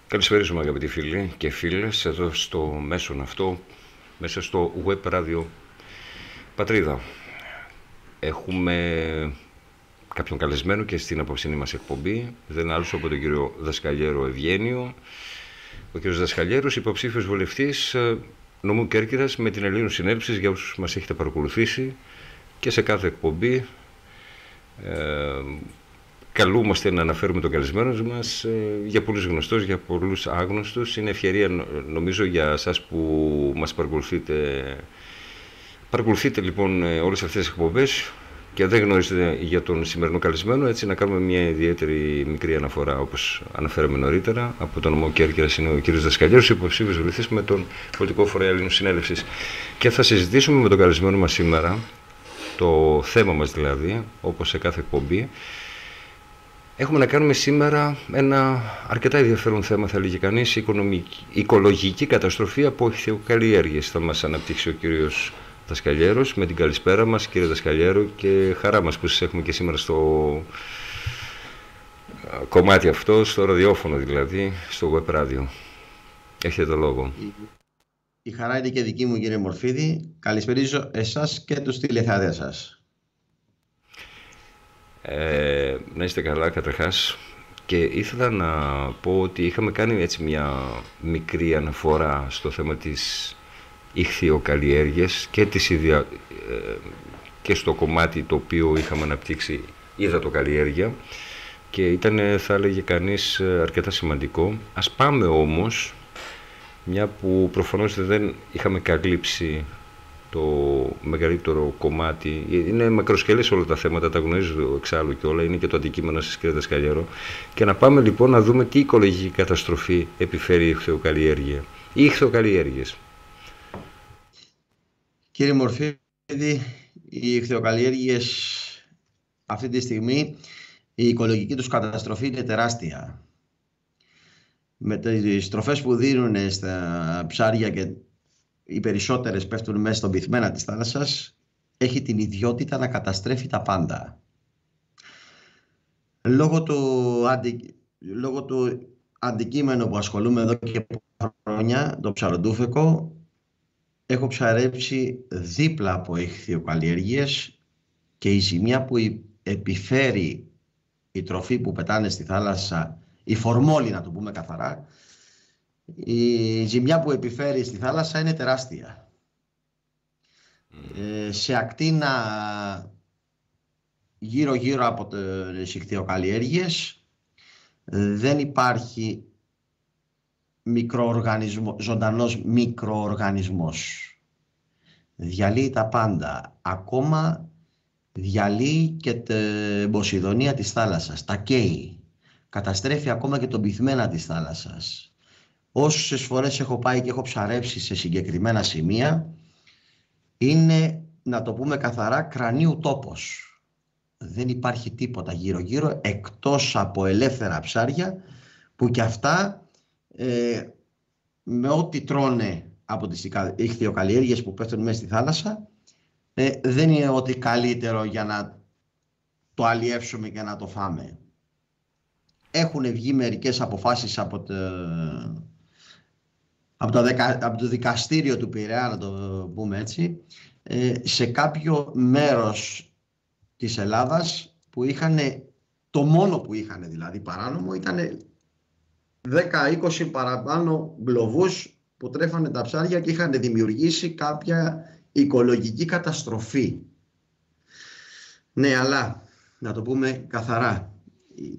Καλησπέριζουμε αγαπητοί φίλοι και φίλες εδώ στο μέσον αυτό, μέσα στο web ράδιο Πατρίδα. Έχουμε κάποιον καλεσμένο και στην απόψινή μας εκπομπή, δεν είναι άλλος από τον κύριο Δασκαλιέρο Ευγένιο. Ο κύριος Δασκαλιέρος, υποψήφιος βουλευτής νομού Κέρκυρας με την Ελλήνου Συνέλευσης, για όσους μας έχετε παρακολουθήσει και σε κάθε εκπομπή. Καλούμαστε να αναφέρουμε τον καλεσμένο μας, για πολλούς γνωστός, για πολλούς άγνωστους. Είναι ευκαιρία νομίζω για εσάς που μας παρακολουθείτε. Παρακολουθείτε λοιπόν όλες αυτές τις εκπομπές και δεν γνωρίζετε για τον σημερινό καλεσμένο, έτσι να κάνουμε μια ιδιαίτερη μικρή αναφορά, όπως αναφέραμε νωρίτερα. Από τον νομό Κέρκυρας είναι ο κ. Δασκαλιέρος, υποψήφιος βουλευτής με τον πολιτικό φορέα Ελλήνου Συνέλευσης. Και θα συζητήσουμε με τον καλεσμένο μας σήμερα, το θέμα μας δηλαδή, όπως σε κάθε εκπομπή. Έχουμε να κάνουμε σήμερα ένα αρκετά ενδιαφέρον θέμα, θα λέγει κανείς, οικολογική καταστροφή από ηχθειοκαλλιέργειες. Θα μας αναπτύξει ο κύριος Δασκαλιέρος. Με την καλησπέρα μας, κύριε Δασκαλιέρο, και χαρά μας που σας έχουμε και σήμερα στο κομμάτι αυτό, στο ραδιόφωνο δηλαδή, στο web radio. Έχετε το λόγο. Η χαρά είναι και δική μου, κύριε Μορφίδη. Καλησπερίζω εσάς και τους τηλεθεατές σας. Να είστε καλά καταρχάς, και ήθελα να πω ότι είχαμε κάνει έτσι μια μικρή αναφορά στο θέμα της ηχθειοκαλλιέργειας και στο κομμάτι το οποίο είχαμε αναπτύξει υδατοκαλλιέργεια, και ήταν, θα έλεγε κανείς, αρκετά σημαντικό. Ας πάμε όμως, μια που προφανώς δεν είχαμε καλύψει το μεγαλύτερο κομμάτι, είναι μακροσκελές όλα τα θέματα, τα γνωρίζω εξάλλου και όλα, είναι και το αντικείμενο σας, κύριε Δασκαλιέρο, και να πάμε λοιπόν να δούμε τι οικολογική καταστροφή επιφέρει η ηχθειοκαλλιέργεια ή ηχθειοκαλλιέργειες. Κύριε Μορφίδη, οι ηχθειοκαλλιέργειες αυτή τη στιγμή, η οικολογική τους καταστροφή είναι τεράστια. Με τις τροφές που δίνουν στα ψάρια, και οι περισσότερες πέφτουν μέσα στον πυθμένα της θάλασσας, έχει την ιδιότητα να καταστρέφει τα πάντα. Λόγω του αντικείμενου που ασχολούμαι εδώ και χρόνια, το ψαροντούφεκο, έχω ψαρέψει δίπλα από ηχθειοκαλλιέργειες, και η ζημιά που επιφέρει η τροφή που πετάνε στη θάλασσα, η φορμόλη να το πούμε καθαρά, η ζημιά που επιφέρει στη θάλασσα είναι τεράστια. Σε ακτίνα γύρω-γύρω από τις ηχθειοκαλλιέργειες δεν υπάρχει ζωντανός μικροοργανισμός. Διαλύει τα πάντα. Ακόμα διαλύει και την ποσειδονία της θάλασσας. Τα καίει. Καταστρέφει ακόμα και τον πυθμένα της θάλασσας. Όσες φορές έχω πάει και έχω ψαρέψει σε συγκεκριμένα σημεία, είναι, να το πούμε καθαρά, κρανίου τόπος. Δεν υπάρχει τίποτα γύρω-γύρω εκτός από ελεύθερα ψάρια, που κι αυτά με ό,τι τρώνε από τις ηχθειοκαλλιέργειες που πέφτουν μέσα στη θάλασσα, δεν είναι ότι καλύτερο για να το αλλιεύσουμε και να το φάμε. Έχουν βγει μερικές αποφάσεις από το δικαστήριο του Πειραιά, να το πούμε έτσι, σε κάποιο μέρος της Ελλάδας που είχαν, το μόνο που είχαν δηλαδή παράνομο, ήταν 10-20 παραπάνω γκλωβούς που τρέφανε τα ψάρια και είχαν δημιουργήσει κάποια οικολογική καταστροφή. Ναι, αλλά να το πούμε καθαρά,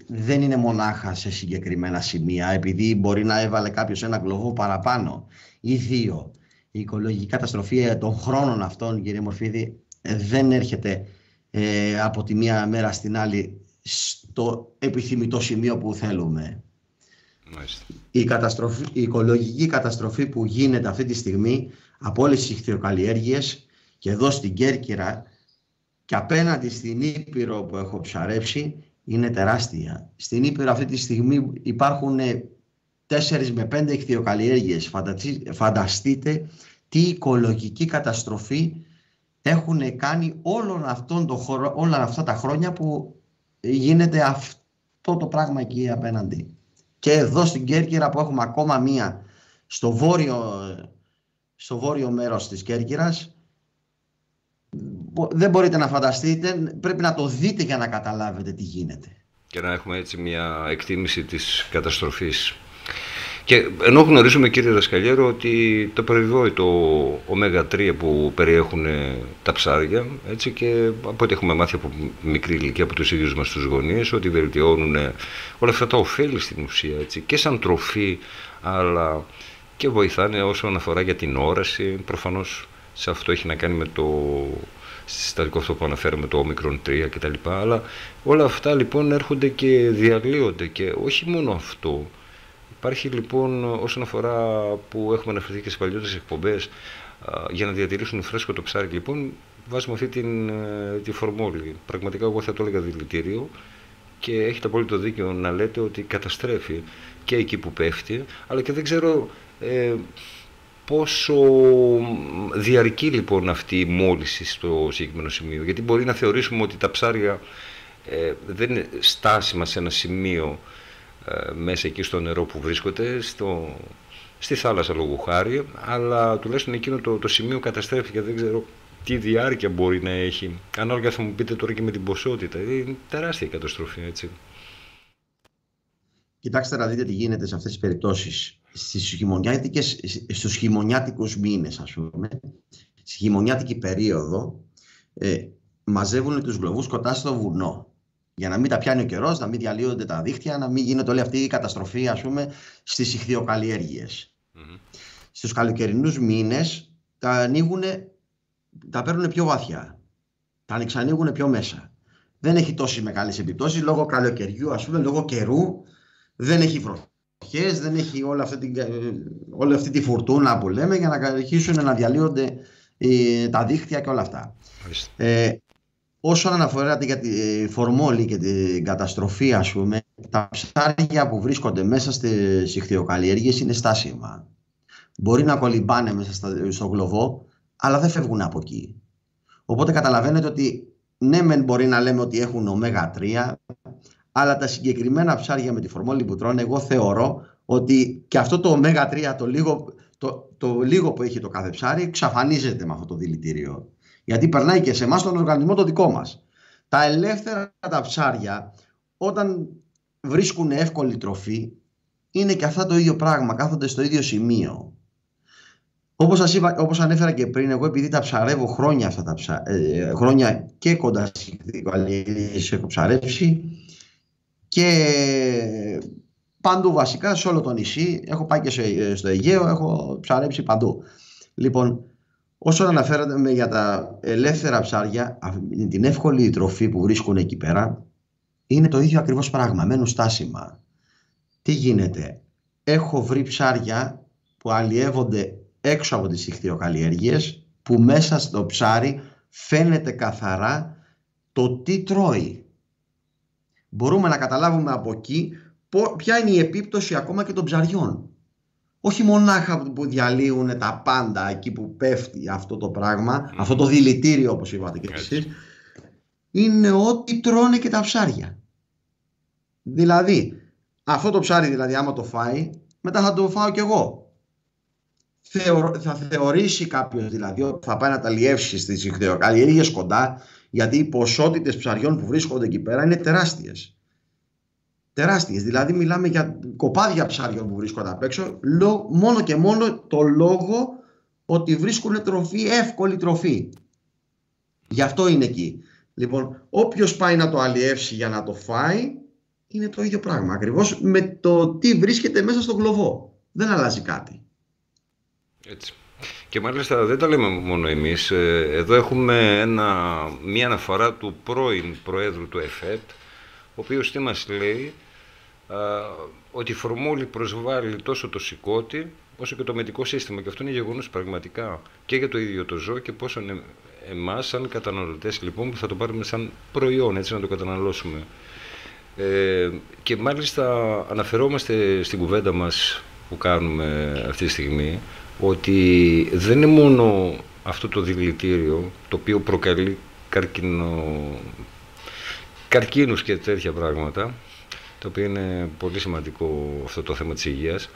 δεν είναι μονάχα σε συγκεκριμένα σημεία, επειδή μπορεί να έβαλε κάποιος ένα γκλωβό παραπάνω ή δύο. Η οικολογική καταστροφή των χρόνων αυτών, κύριε Μορφίδη, δεν έρχεται από τη μία μέρα στην άλλη στο επιθυμητό σημείο που θέλουμε. Η οικολογική καταστροφή που γίνεται αυτή τη στιγμή από όλες τις ηχθειοκαλλιέργειες, και εδώ στην Κέρκυρα και απέναντι στην Ήπειρο που έχω ψαρέψει, είναι τεράστια. Στην Ήπειρο αυτή τη στιγμή υπάρχουν 4 με 5 ηχθειοκαλλιέργειες. Φανταστείτε τι οικολογική καταστροφή έχουν κάνει όλα αυτά τα χρόνια που γίνεται αυτό το πράγμα εκεί απέναντι. Και εδώ στην Κέρκυρα που έχουμε ακόμα μία στο βόρειο μέρος της Κέρκυρας, δεν μπορείτε να φανταστείτε, πρέπει να το δείτε για να καταλάβετε τι γίνεται. Και να έχουμε έτσι μια εκτίμηση της καταστροφής. Και ενώ γνωρίζουμε, κύριε Δασκαλιέρο, ότι το περιβόητο ω3 που περιέχουν τα ψάρια, έτσι, και από ό,τι έχουμε μάθει από μικρή ηλικία από τους ίδιους μας τους γονείς, ότι βελτιώνουν όλα αυτά τα ωφέλη στην ουσία, έτσι, και σαν τροφή, αλλά και βοηθάνε όσον αφορά για την όραση. Προφανώς σε αυτό έχει να κάνει με το συστατικό αυτό που αναφέραμε, το ω3 κτλ. Αλλά όλα αυτά λοιπόν έρχονται και διαλύονται, και όχι μόνο αυτό. Υπάρχει λοιπόν, όσον αφορά που έχουμε αναφερθεί και σε παλιότερες εκπομπές, για να διατηρήσουν φρέσκο το ψάρι, λοιπόν, βάζουμε αυτή τη φορμόλη. Πραγματικά εγώ θα το έλεγα δηλητήριο, και έχετε απόλυτο δίκιο να λέτε ότι καταστρέφει και εκεί που πέφτει, αλλά και δεν ξέρω πόσο διαρκεί λοιπόν αυτή η μόλυνση στο συγκεκριμένο σημείο. Γιατί μπορεί να θεωρήσουμε ότι τα ψάρια δεν είναι στάσιμα σε ένα σημείο μέσα εκεί στο νερό που βρίσκονται, στη θάλασσα λόγου χάρη, αλλά τουλάχιστον εκείνο το σημείο καταστρέφει, και δεν ξέρω τι διάρκεια μπορεί να έχει. Ανάλογα θα μου πείτε τώρα και με την ποσότητα. Είναι τεράστια η καταστροφή, έτσι. Κοιτάξτε να δείτε τι γίνεται σε αυτές τις περιπτώσεις. Στους χειμωνιάτικους μήνες, ας πούμε, στη χειμωνιάτικη περίοδο, μαζεύουν τους γλωβούς κοντά στο βουνό. Για να μην τα πιάνει ο καιρός, να μην διαλύονται τα δίχτυα, να μην γίνεται όλη αυτή η καταστροφή, ας πούμε, στις ιχθυοκαλλιέργειες. Στους καλοκαιρινούς μήνες τα παίρνουν πιο βαθιά. Τα ανοίξανοίγουν πιο μέσα. Δεν έχει τόσες μεγάλες επιπτώσεις λόγω καλοκαιριού, ας πούμε, λόγω καιρού. Δεν έχει βροχές, δεν έχει όλη αυτή τη φουρτούνα που λέμε, για να αρχίσουν να διαλύονται τα δίχτυα και όλα αυτά. Όσον αναφοράτε για τη φορμόλη και την καταστροφή, ας πούμε, τα ψάρια που βρίσκονται μέσα στις ιχθυοκαλλιέργειες είναι στάσιμα. Μπορεί να κολυμπάνε μέσα στο κλωβό, αλλά δεν φεύγουν από εκεί. Οπότε καταλαβαίνετε ότι ναι, μεν μπορεί να λέμε ότι έχουν ω3, αλλά τα συγκεκριμένα ψάρια με τη φορμόλη που τρώνε, εγώ θεωρώ ότι και αυτό το ω3, το λίγο που έχει το κάθε ψάρι, εξαφανίζεται με αυτό το δηλητήριο. Γιατί περνάει και σε εμάς τον οργανισμό το δικό μας. Τα ελεύθερα τα ψάρια, όταν βρίσκουν εύκολη τροφή, είναι και αυτά το ίδιο πράγμα, κάθονται στο ίδιο σημείο. Όπως σας είπα, όπως ανέφερα και πριν, εγώ επειδή τα ψαρεύω χρόνια αυτά τα χρόνια και κοντά στις ιχθυοκαλλιέργειες έχω ψαρέψει, και παντού βασικά σε όλο το νησί, έχω πάει και στο Αιγαίο, έχω ψαρέψει παντού. Λοιπόν, όσον αναφέρατε για τα ελεύθερα ψάρια, την εύκολη τροφή που βρίσκουν εκεί πέρα, είναι το ίδιο ακριβώς πράγμα, μένουν στάσιμα. Τι γίνεται? Έχω βρει ψάρια που αλλιεύονται έξω από τις ιχθυοκαλλιέργειες, που μέσα στο ψάρι φαίνεται καθαρά το τι τρώει. Μπορούμε να καταλάβουμε από εκεί ποια είναι η επίπτωση ακόμα και των ψαριών. Όχι μονάχα που διαλύουν τα πάντα εκεί που πέφτει αυτό το πράγμα, αυτό το δηλητήριο όπως είπατε και εσείς, είναι ότι τρώνε και τα ψάρια. Δηλαδή, αυτό το ψάρι δηλαδή άμα το φάει, μετά θα το φάω κι εγώ. Θα θεωρήσει κάποιος δηλαδή ότι θα πάει να τα λιεύσει στις ιχθυοκαλλιέργειες κοντά, γιατί οι ποσότητες ψαριών που βρίσκονται εκεί πέρα είναι τεράστιες. Τεράστιες, δηλαδή μιλάμε για κοπάδια ψαριών που βρίσκονται απ' έξω, μόνο και μόνο το λόγο ότι βρίσκουν τροφή, εύκολη τροφή. Γι' αυτό είναι εκεί. Λοιπόν, όποιος πάει να το αλλιεύσει για να το φάει, είναι το ίδιο πράγμα. Ακριβώς με το τι βρίσκεται μέσα στον κλωβό. Δεν αλλάζει κάτι. Έτσι. Και μάλιστα δεν τα λέμε μόνο εμείς. Εδώ έχουμε μία αναφορά του πρώην Προέδρου του ΕΦΕΤ, ο οποίος τι μας λέει? Ότι η φορμόλη προσβάλλει τόσο το σηκώτη όσο και το μετικό σύστημα, και αυτό είναι γεγονός πραγματικά και για το ίδιο το ζώο και πόσο εμάς σαν καταναλωτές λοιπόν που θα το πάρουμε σαν προϊόν, έτσι να το καταναλώσουμε. Και μάλιστα αναφερόμαστε στην κουβέντα μας που κάνουμε αυτή τη στιγμή ότι δεν είναι μόνο αυτό το δηλητήριο το οποίο προκαλεί καρκίνους και τέτοια πράγματα, το οποίο είναι πολύ σημαντικό αυτό το θέμα της υγείας.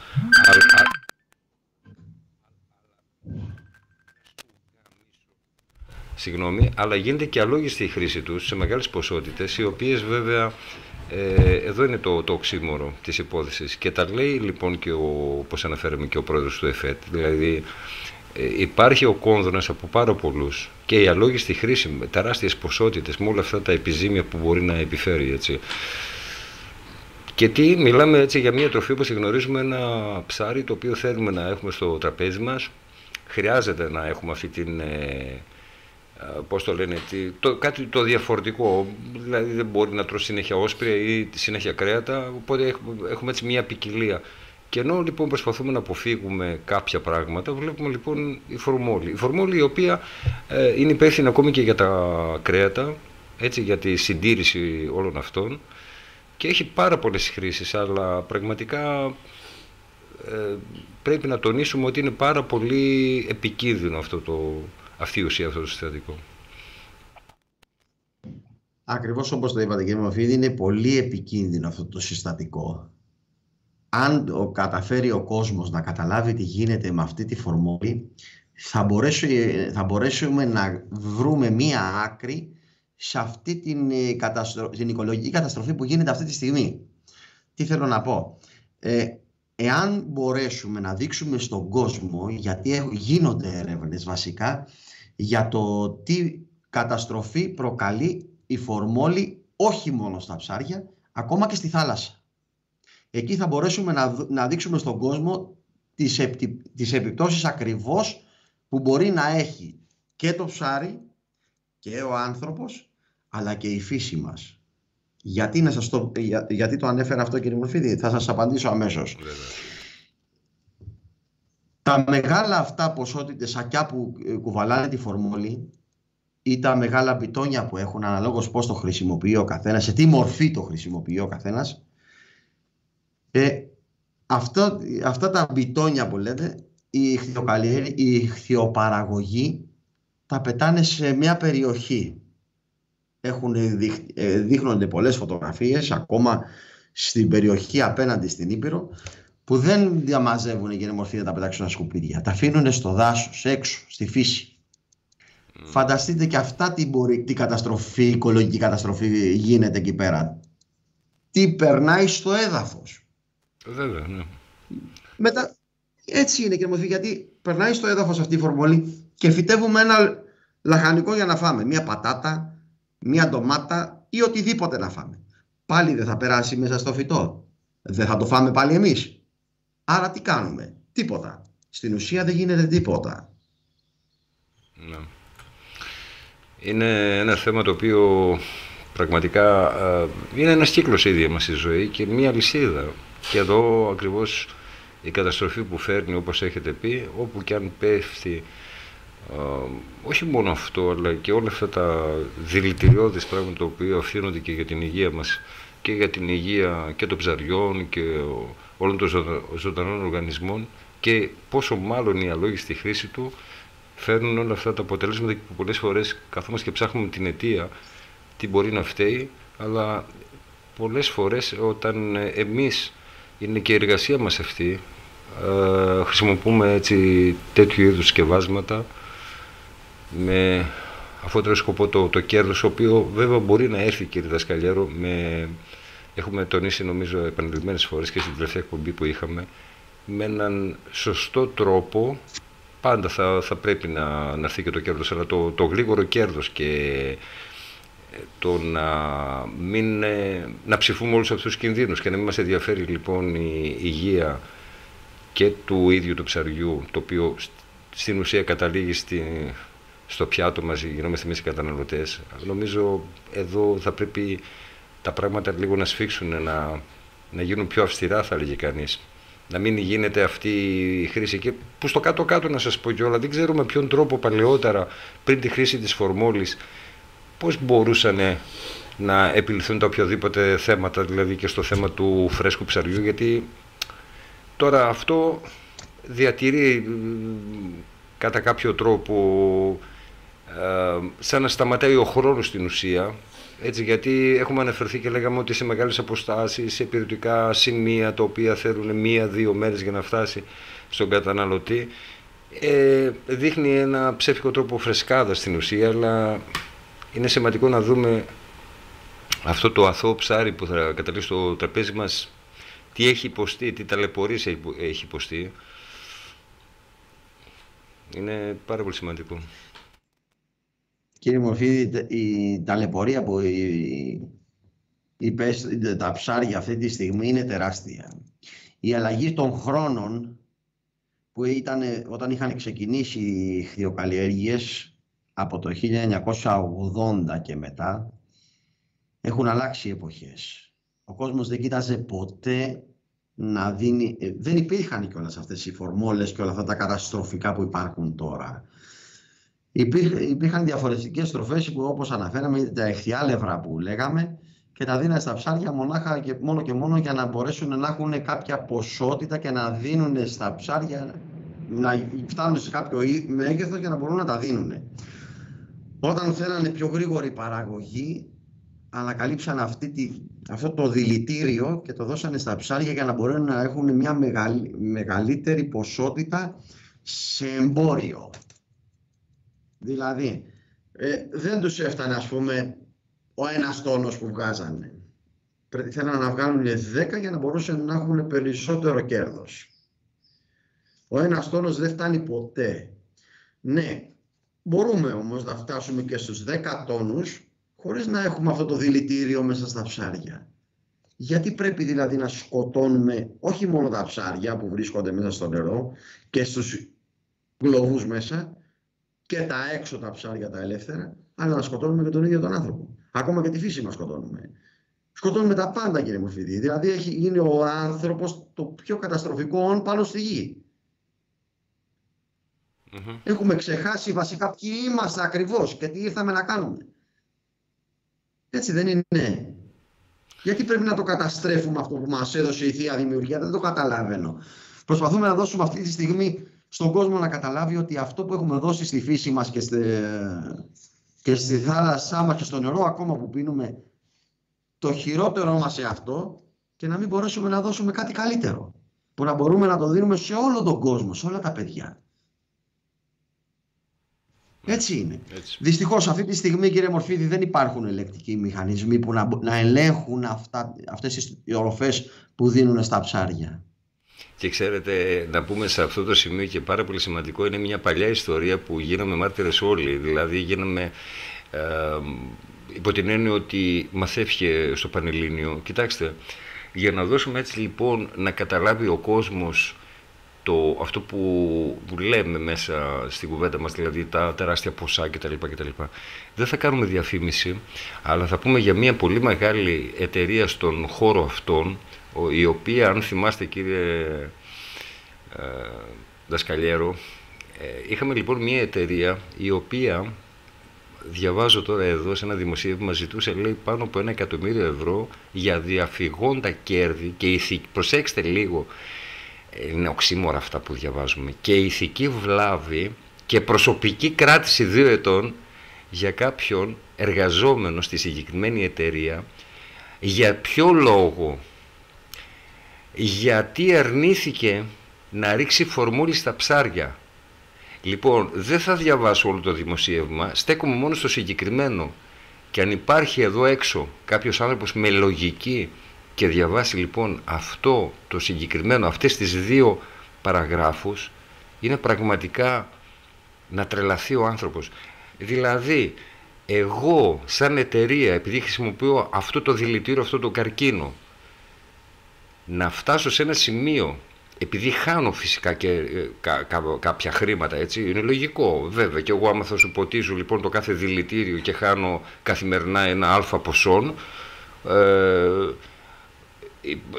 Συγγνώμη, αλλά γίνεται και αλόγιστη η χρήση τους σε μεγάλες ποσότητες, οι οποίες βέβαια εδώ είναι το οξύμορο της υπόθεσης. Και τα λέει λοιπόν και όπως αναφέραμε και ο πρόεδρος του ΕΦΕΤ, δηλαδή υπάρχει ο κόνδωνας από πάρα πολλούς και η αλόγιστη χρήση με τεράστιες ποσότητες, με όλα αυτά τα επιζήμια που μπορεί να επιφέρει, έτσι. Και τι, μιλάμε έτσι για μια τροφή, όπως γνωρίζουμε, ένα ψάρι το οποίο θέλουμε να έχουμε στο τραπέζι μας. Χρειάζεται να έχουμε αυτή την, πώς το λένε, κάτι το διαφορετικό, δηλαδή δεν μπορεί να τρώσει συνέχεια όσπρια ή συνέχεια κρέατα, οπότε έχουμε έτσι μια ποικιλία. Και ενώ λοιπόν προσπαθούμε να αποφύγουμε κάποια πράγματα, βλέπουμε λοιπόν η φορμόλη. Η φορμόλη η οποία είναι υπεύθυνη ακόμη και για τα κρέατα, έτσι, για τη συντήρηση όλων αυτών και έχει πάρα πολλές χρήσεις, αλλά πραγματικά πρέπει να τονίσουμε ότι είναι πάρα πολύ επικίνδυνο αυτή η ουσία, αυτό το συστατικό. Ακριβώς όπως το είπατε, κύριε Μοφίδη, είναι πολύ επικίνδυνο αυτό το συστατικό. Αν καταφέρει ο κόσμος να καταλάβει τι γίνεται με αυτή τη φορμόλη, θα μπορέσουμε να βρούμε μία άκρη σε αυτή την οικολογική καταστροφή που γίνεται αυτή τη στιγμή. Τι θέλω να πω. Εάν μπορέσουμε να δείξουμε στον κόσμο, γιατί γίνονται έρευνες βασικά, για το τι καταστροφή προκαλεί η φορμόλη όχι μόνο στα ψάρια, ακόμα και στη θάλασσα. Εκεί θα μπορέσουμε να δείξουμε στον κόσμο τις επιπτώσεις ακριβώς που μπορεί να έχει και το ψάρι και ο άνθρωπος, αλλά και η φύση μας. Γιατί το ανέφερα αυτό, κύριε Μορφίδη? Θα σας απαντήσω αμέσως. Τα μεγάλα αυτά ποσότητες σακιά που κουβαλάνε τη φορμόλη ή τα μεγάλα μπιτόνια που έχουν, αναλόγως πώς το χρησιμοποιεί ο καθένας, σε τι μορφή το χρησιμοποιεί ο καθένας, αυτά τα μπιτόνια που λέτε, η ηχθειοπαραγωγή τα πετάνε σε μια περιοχή. Δείχνονται πολλές φωτογραφίες ακόμα στην περιοχή απέναντι στην Ήπειρο, που δεν διαμαζεύουν οι μορφή να τα πετάξουν στα σκουπίδια. Τα αφήνουν στο δάσος, έξω, στη φύση. Φανταστείτε και αυτά τι καταστροφή, οικολογική καταστροφή γίνεται εκεί πέρα. Τι περνάει στο έδαφος. Βέβαια, ναι. Μετά, έτσι είναι, κύριε Μορφή, γιατί περνάει στο έδαφος αυτή η φορμόλη και φυτεύουμε ένα λαχανικό για να φάμε. Μια πατάτα, μια ντομάτα ή οτιδήποτε να φάμε. Πάλι δεν θα περάσει μέσα στο φυτό. Δεν θα το φάμε πάλι εμείς. Άρα τι κάνουμε? Τίποτα. Στην ουσία δεν γίνεται τίποτα. Ναι. Είναι ένα θέμα το οποίο πραγματικά είναι ένας κύκλος ίδια μας η ζωή και μια λυσίδα. Και εδώ ακριβώς η καταστροφή που φέρνει, όπως έχετε πει, όπου και αν πέφτει, όχι μόνο αυτό, αλλά και όλα αυτά τα δηλητηριώδεις πράγματα τα οποία ευθύνονται και για την υγεία μας και για την υγεία και των ψαριών και όλων των ζωντανών οργανισμών, και πόσο μάλλον η αλόγιστη χρήση του φέρνουν όλα αυτά τα αποτελέσματα, που πολλές φορές καθόμαστε και ψάχνουμε την αιτία, τι μπορεί να φταίει, αλλά πολλές φορές όταν εμείς, είναι και η εργασία μας αυτή, χρησιμοποιούμε έτσι τέτοιου είδους σκευάσματα με αφότερο σκοπό το κέρδος, το οποίο βέβαια μπορεί να έρθει, κύριε Δασκαλιέρο, έχουμε τονίσει νομίζω επανειλημμένες φορές και στην τελευταία εκπομπή που είχαμε, με έναν σωστό τρόπο. Πάντα θα πρέπει να έρθει και το κέρδος, αλλά το γρήγορο κέρδος και το να ψηφούμε όλους αυτούς τους κινδύνους και να μην μας ενδιαφέρει λοιπόν η υγεία και του ίδιου του ψαριού, το οποίο στην ουσία καταλήγει στο πιάτο μας, γινόμαστε εμείς οι καταναλωτές. Νομίζω εδώ θα πρέπει τα πράγματα λίγο να σφίξουν, να γίνουν πιο αυστηρά, θα έλεγε κανείς. Να μην γίνεται αυτή η χρήση, και που στο κάτω-κάτω, να σας πω κιόλα, δεν ξέρω με ποιον τρόπο παλαιότερα, πριν τη χρήση της φορμόλης, πώς μπορούσαν να επιληθούν τα οποιοδήποτε θέματα, δηλαδή και στο θέμα του φρέσκου ψαριού, γιατί τώρα αυτό διατηρεί κατά κάποιο τρόπο σαν να σταματάει ο χρόνος στην ουσία, Έτσι, γιατί έχουμε αναφερθεί και λέγαμε ότι σε μεγάλες αποστάσεις, σε υπηρετικά σημεία τα οποία θέλουν 1-2 μέρες για να φτάσει στον καταναλωτή, δείχνει ένα ψεύτικο τρόπο φρεσκάδα στην ουσία, αλλά είναι σημαντικό να δούμε αυτό το αθώο ψάρι που θα καταλήξει στο τραπέζι μας, τι έχει υποστεί, τι ταλαιπωρίες έχει υποστεί. Είναι πάρα πολύ σημαντικό. Κύριε Μορφίδη, η ταλαιπωρία που τα ψάρια αυτή τη στιγμή είναι τεράστια. Η αλλαγή των χρόνων που ήταν όταν είχαν ξεκινήσει οι χθιοκαλλιέργειες από το 1980 και μετά, έχουν αλλάξει οι εποχές. Ο κόσμος δεν κοίταζε ποτέ να δίνει... Δεν υπήρχαν κιόλας αυτές οι φορμόλες και όλα αυτά τα καταστροφικά που υπάρχουν τώρα. Υπήρχαν διαφορετικές τροφές που, όπως αναφέραμε, τα εχθιάλευρα που λέγαμε, και τα δίνανε στα ψάρια μονάχα και μόνο για να μπορέσουν να έχουν κάποια ποσότητα και να δίνουν στα ψάρια, να φτάνουν σε κάποιο μέγεθος για να μπορούν να τα δίνουν. Όταν θέλανε πιο γρήγορη παραγωγή, ανακαλύψαν αυτό το δηλητήριο και το δώσανε στα ψάρια για να μπορούν να έχουν μια μεγαλύτερη ποσότητα σε εμπόριο. Δηλαδή, δεν τους έφτανε, ας πούμε, ο ένας τόνος που βγάζανε. Θέλανε να βγάλουν 10 για να μπορούσαν να έχουν περισσότερο κέρδος. Ο ένας τόνος δεν φτάνει ποτέ. Ναι, μπορούμε όμως να φτάσουμε και στους 10 τόνους χωρίς να έχουμε αυτό το δηλητήριο μέσα στα ψάρια. Γιατί πρέπει δηλαδή να σκοτώνουμε όχι μόνο τα ψάρια που βρίσκονται μέσα στο νερό και στους γλωβούς μέσα και τα έξω τα ψάρια τα ελεύθερα, αλλά να σκοτώνουμε και τον ίδιο τον άνθρωπο. Ακόμα και τη φύση μας σκοτώνουμε. Σκοτώνουμε τα πάντα, κύριε Μορφίδη. Δηλαδή έχει γίνει ο άνθρωπος το πιο καταστροφικό όν πάνω στη γη. Έχουμε ξεχάσει βασικά ποιοι είμαστε ακριβώς και τι ήρθαμε να κάνουμε. Έτσι δεν είναι? Γιατί πρέπει να το καταστρέφουμε αυτό που μας έδωσε η Θεία Δημιουργία? Δεν το καταλαβαίνω. Προσπαθούμε να δώσουμε αυτή τη στιγμή στον κόσμο να καταλάβει ότι αυτό που έχουμε δώσει στη φύση μας και στη θάλασσά μας και στο νερό ακόμα που πίνουμε, το χειρότερο μας σε αυτό, και να μην μπορέσουμε να δώσουμε κάτι καλύτερο που να μπορούμε να το δίνουμε σε όλο τον κόσμο, σε όλα τα παιδιά. Έτσι είναι. Έτσι. Δυστυχώς αυτή τη στιγμή, κύριε Μορφίδη, δεν υπάρχουν ελεκτικοί μηχανισμοί που να ελέγχουν αυτές τις οροφές που δίνουν στα ψάρια. Και ξέρετε, να πούμε σε αυτό το σημείο και πάρα πολύ σημαντικό, είναι μια παλιά ιστορία που γίναμε μάρτυρες όλοι. Δηλαδή γίναμε υπό την έννοια ότι μαθεύχε στο Πανελλήνιο. Κοιτάξτε, για να δώσουμε έτσι λοιπόν να καταλάβει ο κόσμος αυτό που λέμε μέσα στην κουβέντα μας, δηλαδή τα τεράστια ποσά κτλ. Δεν θα κάνουμε διαφήμιση, αλλά θα πούμε για μια πολύ μεγάλη εταιρεία στον χώρο αυτόν, η οποία, αν θυμάστε κύριε Δασκαλιέρο, είχαμε λοιπόν μια εταιρεία η οποία, διαβάζω τώρα εδώ σε ένα δημοσίευμα, ζητούσε, λέει, πάνω από 1 εκατομμύριο ευρώ για διαφυγόντα κέρδη και προσέξτε λίγο, είναι οξύμορα αυτά που διαβάζουμε, και ηθική βλάβη και προσωπική κράτηση 2 ετών για κάποιον εργαζόμενο στη συγκεκριμένη εταιρεία. Για ποιο λόγο? Γιατί αρνήθηκε να ρίξει φορμούλη στα ψάρια. Λοιπόν, δεν θα διαβάσω όλο το δημοσίευμα, στέκομαι μόνο στο συγκεκριμένο, και αν υπάρχει εδώ έξω κάποιος άνθρωπος με λογική και διαβάσει λοιπόν αυτό το συγκεκριμένο, αυτές τις 2 παραγράφους, είναι πραγματικά να τρελαθεί ο άνθρωπος. Δηλαδή, εγώ σαν εταιρεία, επειδή χρησιμοποιώ αυτό το δηλητήριο, αυτό το καρκίνο, να φτάσω σε ένα σημείο, επειδή χάνω φυσικά και κάποια χρήματα, έτσι, είναι λογικό βέβαια, και εγώ άμα θα σου ποτίζω λοιπόν το κάθε δηλητήριο και χάνω καθημερινά ένα αλφα ποσόν,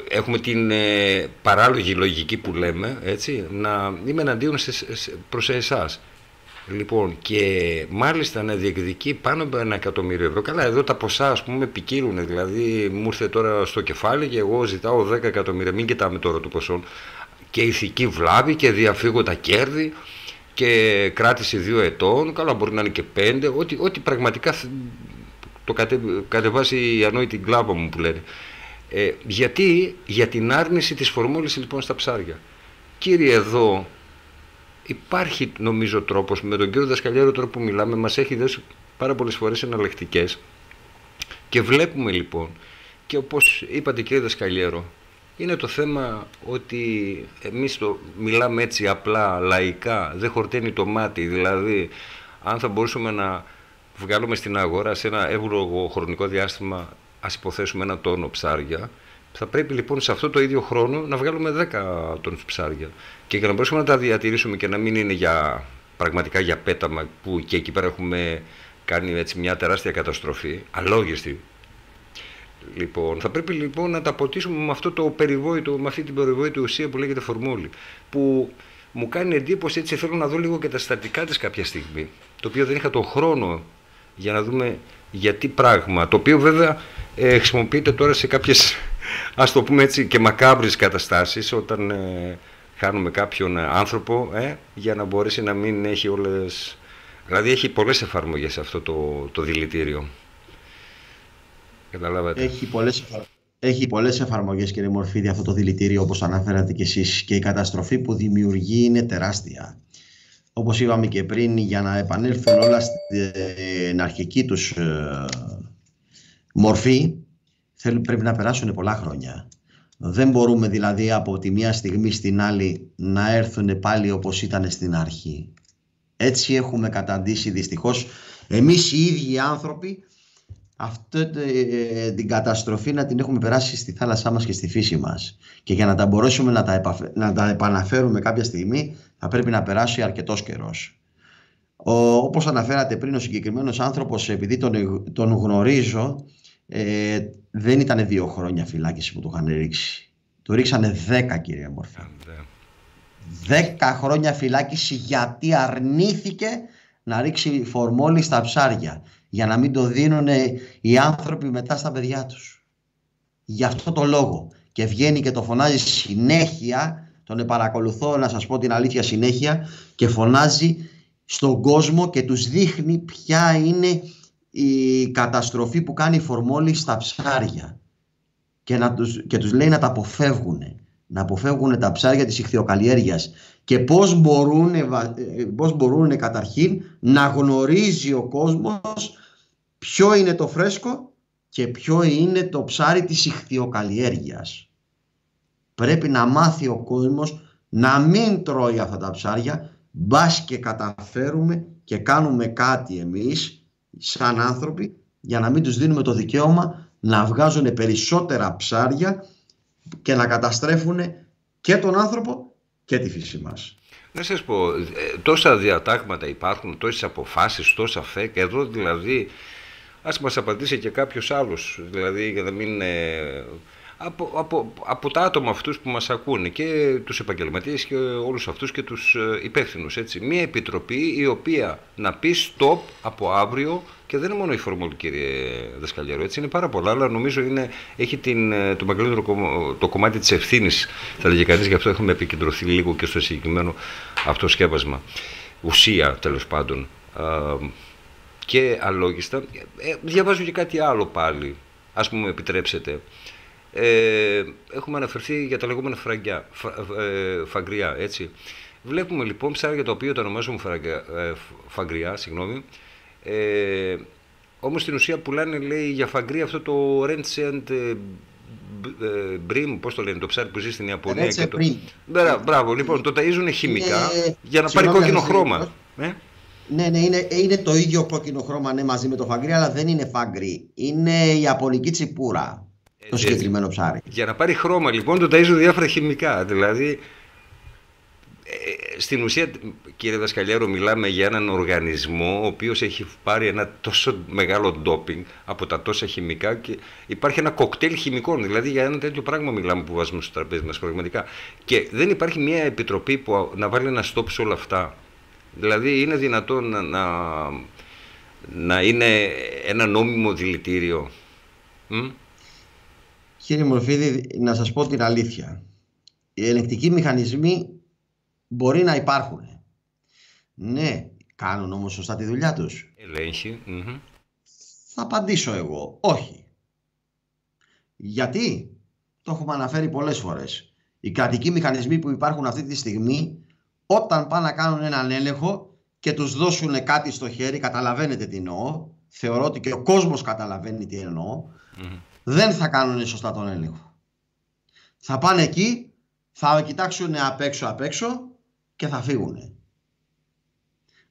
έχουμε την παράλογη λογική που λέμε, έτσι, να είμαι εναντίον προς εσάς. Λοιπόν, και μάλιστα να διεκδικεί πάνω από 1 εκατομμύριο ευρώ. Καλά, εδώ τα ποσά, ας πούμε, ποικίλουν. Δηλαδή, μου ήρθε τώρα στο κεφάλι και εγώ ζητάω 10 εκατομμύρια. Μην κοιτάμε τώρα το ποσό. Και ηθική βλάβη και διαφύγοντα κέρδη και κράτηση 2 ετών. Καλά, μπορεί να είναι και 5. Ό,τι πραγματικά το κατεβάσει η ανόητη κλάβα μου που λένε. Γιατί για την άρνηση της φορμόλης λοιπόν στα ψάρια. Κύριε, εδώ υπάρχει νομίζω τρόπος, με τον κύριο Δασκαλιέρο τώρα που μιλάμε μας έχει δώσει πάρα πολλές φορές εναλλακτικές και βλέπουμε λοιπόν, και όπως είπατε κύριε Δασκαλιέρο, είναι το θέμα ότι εμείς το μιλάμε έτσι απλά, λαϊκά, δεν χορταίνει το μάτι, δηλαδή αν θα μπορούσαμε να βγάλουμε στην αγορά σε ένα εύλογο χρονικό διάστημα, ας υποθέσουμε 1 τόνο ψάρια, θα πρέπει λοιπόν σε αυτό το ίδιο χρόνο να βγάλουμε 10 τόνους ψάρια. Και για να μπορέσουμε να τα διατηρήσουμε και να μην είναι πραγματικά για πέταμα, που και εκεί πέρα έχουμε κάνει έτσι μια τεράστια καταστροφή, αλόγιστη. Λοιπόν, θα πρέπει λοιπόν να τα ποτίσουμε με αυτό το περιβόητο, με αυτή την περιβόητη ουσία που λέγεται φορμόλη. Που μου κάνει εντύπωση, έτσι θέλω να δω λίγο και τα συστατικά της κάποια στιγμή. Το οποίο δεν είχα τον χρόνο για να δούμε γιατί πράγμα. Το οποίο βέβαια χρησιμοποιείται τώρα σε κάποιες, ας το πούμε έτσι, και μακάβρες καταστάσεις, όταν χάνουμε κάποιον άνθρωπο για να μπορέσει να μην έχει όλες. Δηλαδή έχει πολλές εφαρμογές αυτό το δηλητήριο. Καταλάβατε. Έχει πολλές εφαρμογές, κύριε Μορφίδη, αυτό το δηλητήριο, όπως αναφέρατε κι εσείς, και η καταστροφή που δημιουργεί είναι τεράστια. Όπως είπαμε και πριν, για να επανέλθουν όλα στην αρχική τους μορφή, πρέπει να περάσουν πολλά χρόνια. Δεν μπορούμε δηλαδή από τη μία στιγμή στην άλλη να έρθουν πάλι όπως ήταν στην αρχή. Έτσι έχουμε καταντήσει δυστυχώς εμείς οι ίδιοι άνθρωποι αυτή την καταστροφή να την έχουμε περάσει στη θάλασσά μας και στη φύση μας. Και για να τα μπορέσουμε να τα επαναφέρουμε κάποια στιγμή θα πρέπει να περάσει αρκετός καιρός. Όπως αναφέρατε πριν, ο συγκεκριμένος άνθρωπος, επειδή τον γνωρίζω, δεν ήταν 2 χρόνια φυλάκιση που το είχαν ρίξει. Το ρίξανε 10, κύριε Μορφή. 10 χρόνια φυλάκιση γιατί αρνήθηκε να ρίξει φορμόλη στα ψάρια, για να μην το δίνουν οι άνθρωποι μετά στα παιδιά τους. Γι' αυτό το λόγο. Και βγαίνει και το φωνάζει συνέχεια, τον παρακολουθώ, να σας πω την αλήθεια, συνέχεια, και φωνάζει στον κόσμο και τους δείχνει ποια είναι η καταστροφή που κάνει η φορμόλη στα ψάρια. Και τους λέει να τα αποφεύγουν. Να αποφεύγουν τα ψάρια της ιχθυοκαλλιέργειας. Και πώς μπορούν καταρχήν να γνωρίζει ο κόσμος ποιο είναι το φρέσκο και ποιο είναι το ψάρι της ιχθυοκαλλιέργειας. Πρέπει να μάθει ο κόσμος να μην τρώει αυτά τα ψάρια, μπας και καταφέρουμε και κάνουμε κάτι εμείς σαν άνθρωποι για να μην τους δίνουμε το δικαίωμα να βγάζουν περισσότερα ψάρια και να καταστρέφουν και τον άνθρωπο και τη φύση μας. Να σας πω, τόσα διατάγματα υπάρχουν, τόσες αποφάσεις, τόσα φέκ, εδώ δηλαδή ας μας απαντήσει και κάποιος άλλος, δηλαδή για να μην από τα άτομα αυτούς που μας ακούνε, και τους επαγγελματίες και όλους αυτούς και τους υπεύθυνους, έτσι. Μία επιτροπή η οποία να πει stop από αύριο, και δεν είναι μόνο η φορμόλη, κύριε Δασκαλιέρο, έτσι, είναι πάρα πολλά, αλλά νομίζω έχει το μεγαλύτερο το κομμάτι της ευθύνης, θα λέγει κανείς, γι' αυτό έχουμε επικεντρωθεί λίγο και στο συγκεκριμένο αυτό σκέπασμα, ουσία τέλος πάντων. Και αλόγιστα, διαβάζω και κάτι άλλο πάλι, ας μου επιτρέψετε. Έχουμε αναφερθεί για τα λεγόμενα φαγκριά, έτσι. Βλέπουμε λοιπόν ψάρια τα οποία τα ονομάζουμε φαγκριά, συγγνώμη, όμως στην ουσία πουλάνε, λέει, για φαγκρία αυτό το Rent Brim, πώς το λένε, το ψάρι που ζει στην Ιαπωνία. Μπράβο, λοιπόν, το ταΐζουν χημικά για να πάρει κόκκινο χρώμα. Ναι, είναι το ίδιο κόκκινο χρώμα, ναι, μαζί με το φαγκρί, αλλά δεν είναι φαγκρί. Είναι η ιαπωνική τσιπούρα, το συγκεκριμένο ψάρι. Για να πάρει χρώμα, λοιπόν, το ταΐζουν διάφορα χημικά. Δηλαδή, στην ουσία, κύριε Δασκαλιέρο, μιλάμε για έναν οργανισμό ο οποίος έχει πάρει ένα τόσο μεγάλο ντόπινγκ από τα τόσα χημικά, και υπάρχει ένα κοκτέιλ χημικών. Δηλαδή, για ένα τέτοιο πράγμα μιλάμε που βάζουμε στο τραπέζι μας πραγματικά. Και δεν υπάρχει μια επιτροπή που να βάλει ένα stop σε όλα αυτά. Δηλαδή, είναι δυνατόν να είναι ένα νόμιμο δηλητήριο? Κύριε Μορφίδη, να σας πω την αλήθεια. Οι ελεγκτικοί μηχανισμοί μπορεί να υπάρχουν. Ναι, κάνουν όμως σωστά τη δουλειά τους? Ελέγχει. Θα απαντήσω εγώ, όχι. Γιατί? Το έχουμε αναφέρει πολλές φορές. Οι κρατικοί μηχανισμοί που υπάρχουν αυτή τη στιγμή, όταν πάνε να κάνουν έναν έλεγχο και τους δώσουν κάτι στο χέρι, καταλαβαίνετε τι εννοώ, θεωρώ ότι και ο κόσμος καταλαβαίνει τι εννοώ, δεν θα κάνουν σωστά τον έλεγχο. Θα πάνε εκεί, θα κοιτάξουν απ' έξω και θα φύγουν.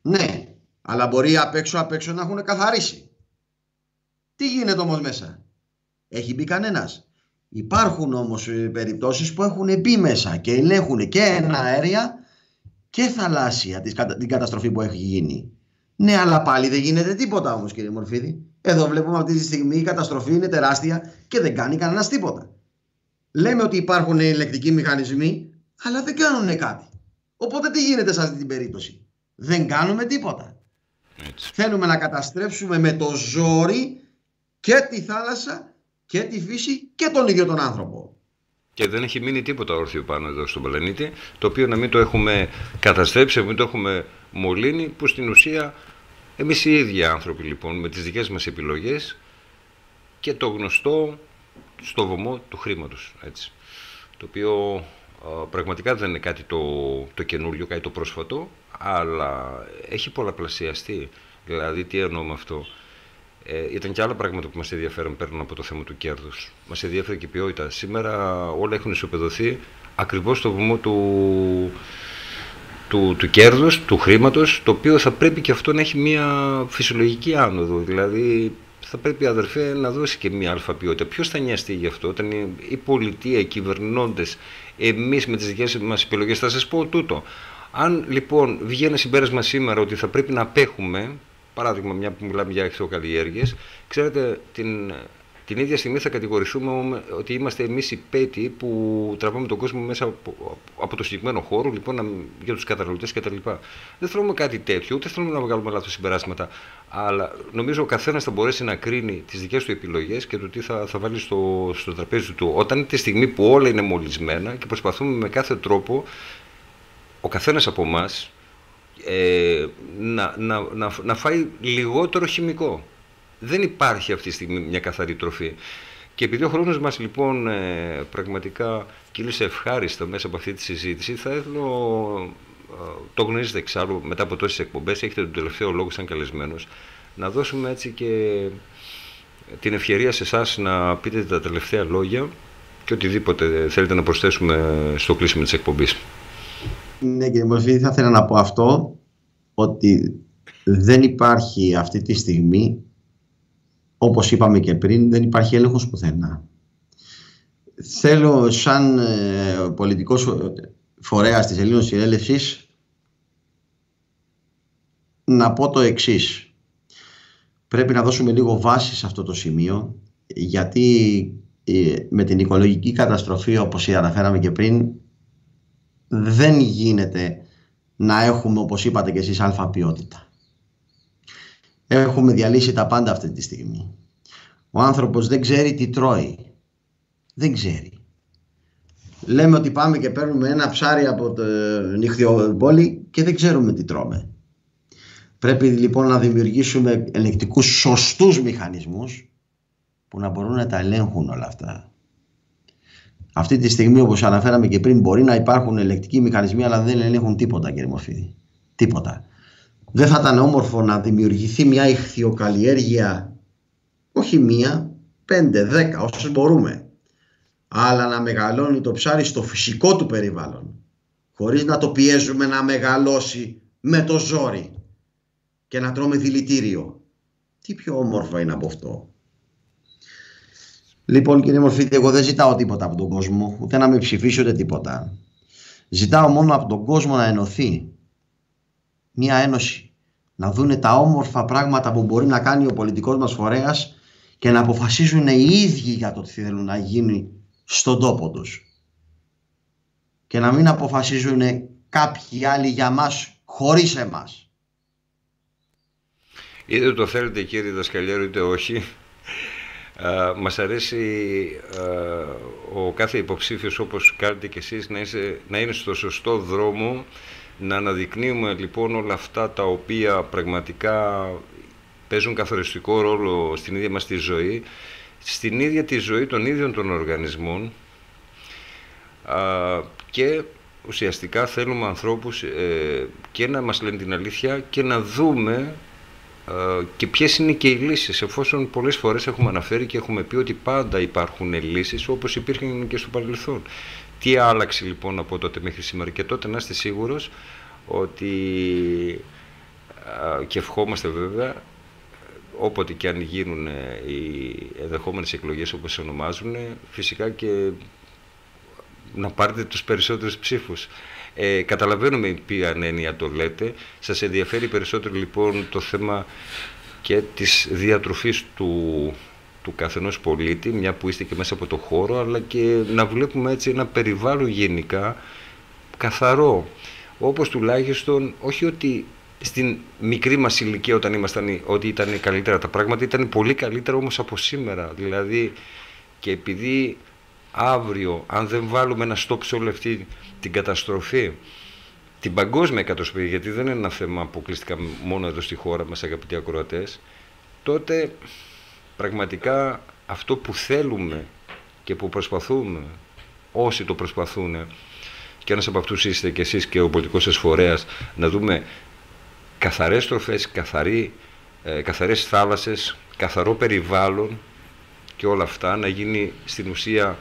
Ναι, αλλά μπορεί απ' έξω να έχουν καθαρίσει. Τι γίνεται όμως μέσα? Έχει μπει κανένας? Υπάρχουν όμως περιπτώσεις που έχουν μπει μέσα και ελέγχουν και εναέρια και θαλάσσια την καταστροφή που έχει γίνει. Ναι, αλλά πάλι δεν γίνεται τίποτα όμως, κύριε Μορφίδη. Εδώ βλέπουμε αυτή τη στιγμή η καταστροφή είναι τεράστια και δεν κάνει κανένας τίποτα. Λέμε ότι υπάρχουν ελεκτικοί μηχανισμοί, αλλά δεν κάνουν κάτι. Οπότε τι γίνεται σε αυτή την περίπτωση? Δεν κάνουμε τίποτα. Έτσι. Θέλουμε να καταστρέψουμε με το ζόρι και τη θάλασσα και τη φύση και τον ίδιο τον άνθρωπο. Και δεν έχει μείνει τίποτα όρθιο πάνω εδώ στον πλανήτη, το οποίο να μην το έχουμε καταστρέψει, να μην το έχουμε μολύνει, που στην ουσία εμείς οι ίδιοι άνθρωποι λοιπόν με τις δικές μας επιλογές και το γνωστό στο βωμό του χρήματος, έτσι, το οποίο πραγματικά δεν είναι κάτι το καινούριο, κάτι το πρόσφατο, αλλά έχει πολλαπλασιαστεί. Δηλαδή τι εννοώ με αυτό? Ήταν και άλλα πράγματα που μας ενδιαφέρουν πέραν από το θέμα του κέρδους. Μας ενδιαφέρει και η ποιότητα. Σήμερα όλα έχουν ισοπεδωθεί ακριβώς στο βωμό του κέρδους, του χρήματος, το οποίο θα πρέπει και αυτό να έχει μια φυσιολογική άνοδο. Δηλαδή θα πρέπει, αδερφέ, να δώσει και μια αλφα ποιότητα. Ποιος θα νοιαστεί γι' αυτό? Όταν η πολιτεία, οι κυβερνώντες, εμείς με τις δικές μας επιλογές, θα σας πω τούτο. Αν λοιπόν βγει ένα συμπέρασμα σήμερα ότι θα πρέπει να απέχουμε, παράδειγμα, μια που μιλάμε για ηχθειοκαλλιέργειες, ξέρετε, την ίδια στιγμή θα κατηγορηθούμε ότι είμαστε εμείς οι πέτοι που τραβάμε τον κόσμο μέσα από το συγκεκριμένο χώρο, λοιπόν, για τους καταναλωτές κτλ. Δεν θέλουμε κάτι τέτοιο, ούτε θέλουμε να βγάλουμε λάθος συμπεράσματα. Αλλά νομίζω ο καθένας θα μπορέσει να κρίνει τις δικές του επιλογές και το τι θα βάλει στο τραπέζι του. Όταν είναι τη στιγμή που όλα είναι μολυσμένα και προσπαθούμε με κάθε τρόπο ο καθένας από εμάς να φάει λιγότερο χημικό. Δεν υπάρχει αυτή τη στιγμή μια καθαρή τροφή. Και επειδή ο χρόνος μας λοιπόν πραγματικά κύλησε ευχάριστα μέσα από αυτή τη συζήτηση, θα θέλω, το γνωρίζετε εξάλλου μετά από τόσες εκπομπές, έχετε τον τελευταίο λόγο σαν καλεσμένος, να δώσουμε έτσι και την ευκαιρία σε εσάς να πείτε τα τελευταία λόγια και οτιδήποτε θέλετε να προσθέσουμε στο κλείσιμο της εκπομπής. Ναι, κύριε Μορφίδη, θα ήθελα να πω αυτό, ότι δεν υπάρχει αυτή τη στιγμή, όπως είπαμε και πριν, δεν υπάρχει έλεγχος πουθενά. Θέλω σαν πολιτικός φορέας της Ελλήνων Συνέλευσης να πω το εξής. Πρέπει να δώσουμε λίγο βάση σε αυτό το σημείο, γιατί με την οικολογική καταστροφή, όπως αναφέραμε και πριν, δεν γίνεται να έχουμε, όπως είπατε και εσείς, αλφα ποιότητα. Έχουμε διαλύσει τα πάντα αυτή τη στιγμή. Ο άνθρωπος δεν ξέρει τι τρώει. Δεν ξέρει. Λέμε ότι πάμε και παίρνουμε ένα ψάρι από το νυχθιοπόλη και δεν ξέρουμε τι τρώμε. Πρέπει λοιπόν να δημιουργήσουμε ελεκτικούς σωστούς μηχανισμούς που να μπορούν να τα ελέγχουν όλα αυτά. Αυτή τη στιγμή, όπως αναφέραμε και πριν, μπορεί να υπάρχουν ελεκτικοί μηχανισμοί, αλλά δεν ελέγχουν τίποτα, κύριε Μορφίδη. Τίποτα. Δεν θα ήταν όμορφο να δημιουργηθεί μια ηχθειοκαλλιέργεια, όχι μία, 5, 10, όσες μπορούμε, αλλά να μεγαλώνει το ψάρι στο φυσικό του περιβάλλον, χωρίς να το πιέζουμε να μεγαλώσει με το ζόρι και να τρώμε δηλητήριο. Τι πιο όμορφο είναι από αυτό? Λοιπόν, κύριε Μορφίδη, εγώ δεν ζητάω τίποτα από τον κόσμο, ούτε να με ψηφίσει ούτε τίποτα. Ζητάω μόνο από τον κόσμο να ενωθεί. Μια ένωση. Να δούνε τα όμορφα πράγματα που μπορεί να κάνει ο πολιτικός μας φορέας και να αποφασίζουν οι ίδιοι για το τι θέλουν να γίνει στον τόπο τους. Και να μην αποφασίζουν κάποιοι άλλοι για μας χωρίς εμάς. Είτε το θέλετε, κύριε Δασκαλιέρου, είτε όχι. Μας αρέσει ο κάθε υποψήφιος, όπως κάνετε και εσείς, να είναι στο σωστό δρόμο, να αναδεικνύουμε λοιπόν όλα αυτά τα οποία πραγματικά παίζουν καθοριστικό ρόλο στην ίδια μας τη ζωή, στην ίδια τη ζωή των ίδιων των οργανισμών, και ουσιαστικά θέλουμε ανθρώπους και να μας λένε την αλήθεια και να δούμε και ποιες είναι και οι λύσεις, εφόσον πολλές φορές έχουμε αναφέρει και έχουμε πει ότι πάντα υπάρχουν λύσεις, όπως υπήρχαν και στο παρελθόν. Τι άλλαξε λοιπόν από τότε μέχρι σήμερα? Και τότε να είστε σίγουρος ότι, και ευχόμαστε βέβαια, όποτε και αν γίνουν οι ενδεχόμενες εκλογές όπως ονομάζουν, φυσικά και να πάρετε τους περισσότερους ψήφους. Καταλαβαίνουμε ποια έννοια το λέτε. Σας ενδιαφέρει περισσότερο λοιπόν το θέμα και της διατροφής του καθενός πολίτη, μια που είστε και μέσα από το χώρο, αλλά και να βλέπουμε έτσι ένα περιβάλλον γενικά καθαρό, όπως τουλάχιστον, όχι ότι στην μικρή μας ηλικία όταν ήμασταν ότι ήταν καλύτερα τα πράγματα, ήταν πολύ καλύτερα όμως από σήμερα. Δηλαδή, και επειδή αύριο, αν δεν βάλουμε ένα στόπ σε όλη αυτή την καταστροφή, την παγκόσμια καταστροφή, γιατί δεν είναι ένα θέμα αποκλειστικά μόνο εδώ στη χώρα μας, αγαπητοί ακροατές, τότε πραγματικά αυτό που θέλουμε και που προσπαθούμε, όσοι το προσπαθούν, και ένας από αυτούς είστε και εσείς και ο πολιτικός σας φορέας, να δούμε καθαρές τροφές, καθαρές θάλασσες, καθαρό περιβάλλον και όλα αυτά, να γίνει στην ουσία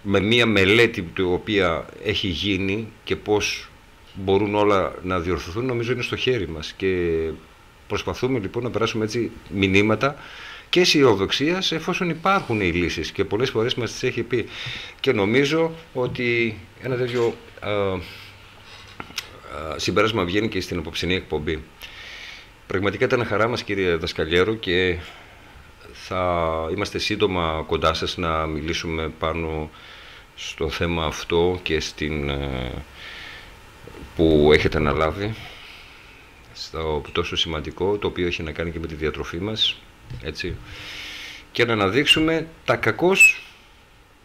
με μία μελέτη η οποία έχει γίνει και πώς μπορούν όλα να διορθωθούν, νομίζω είναι στο χέρι μας, και προσπαθούμε λοιπόν να περάσουμε έτσι μηνύματα και αισιοδοξίας, εφόσον υπάρχουν οι λύσεις και πολλές φορές μας τις έχει πει, και νομίζω ότι ένα τέτοιο συμπέρασμα βγαίνει και στην απόψινή εκπομπή. Πραγματικά ήταν χαρά μας, κύριε Δασκαλιέρο, και θα είμαστε σύντομα κοντά σας να μιλήσουμε πάνω στο θέμα αυτό και που έχετε αναλάβει, στο τόσο σημαντικό, το οποίο έχει να κάνει και με τη διατροφή μας, έτσι, και να αναδείξουμε τα κακώς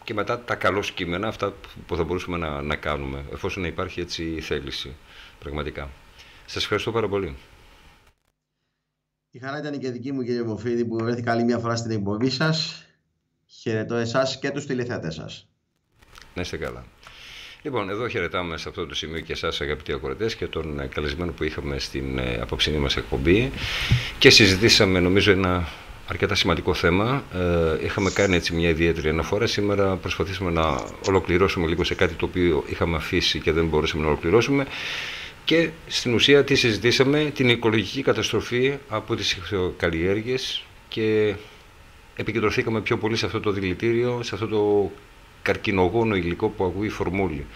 και μετά τα καλώς κείμενα, αυτά που θα μπορούσαμε να κάνουμε, εφόσον να υπάρχει έτσι η θέληση, πραγματικά. Σας ευχαριστώ πάρα πολύ. Η χαρά ήταν και δική μου, κύριε Μοφίδη, που βρέθηκα άλλη μια φορά στην εκπομπή σας. Χαιρετώ εσάς και τους τηλεθεατές σας. Να είστε καλά. Λοιπόν, εδώ χαιρετάμε σε αυτό το σημείο και εσάς, αγαπητοί ακροατές, και τον καλεσμένο που είχαμε στην απόψινή μας εκπομπή, και συζητήσαμε, νομίζω, ένα αρκετά σημαντικό θέμα. Είχαμε κάνει έτσι μια ιδιαίτερη αναφορά. Σήμερα προσπαθήσαμε να ολοκληρώσουμε λίγο σε κάτι το οποίο είχαμε αφήσει και δεν μπορούσαμε να ολοκληρώσουμε. Και στην ουσία τι συζητήσαμε? Την οικολογική καταστροφή από τις ηχθειοκαλλιέργειες, και επικεντρωθήκαμε πιο πολύ σε αυτό το δηλητήριο, σε αυτό το καρκινογόνο υλικό που ακούει φορμούλη.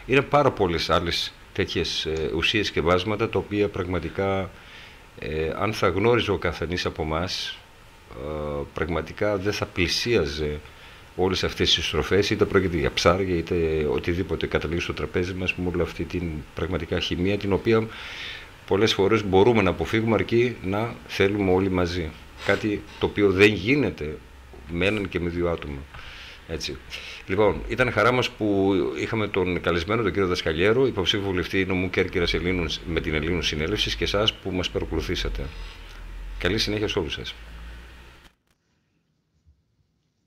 Είναι πάρα πολλές άλλες τέτοιες ουσίες και βάσματα, τα οποία πραγματικά, αν θα γνώριζε ο καθενής από εμάς, πραγματικά δεν θα πλησίαζε όλες αυτές τις στροφές, είτε πρόκειται για ψάρια, είτε οτιδήποτε καταλήγει στο τραπέζι μας, με όλη αυτή την πραγματικά χημεία, την οποία πολλές φορές μπορούμε να αποφύγουμε, αρκεί να θέλουμε όλοι μαζί. Κάτι το οποίο δεν γίνεται με έναν και με δύο άτομα. Έτσι. Λοιπόν, ήταν χαρά μας που είχαμε τον καλεσμένο, τον κύριο Δασκαλιέρο, υποψήφιο βουλευτή νομού Κέρκυρας με την Ελλήνου Συνέλευσης, και εσάς που μας παρακολουθήσατε. Καλή συνέχεια σε όλους σας.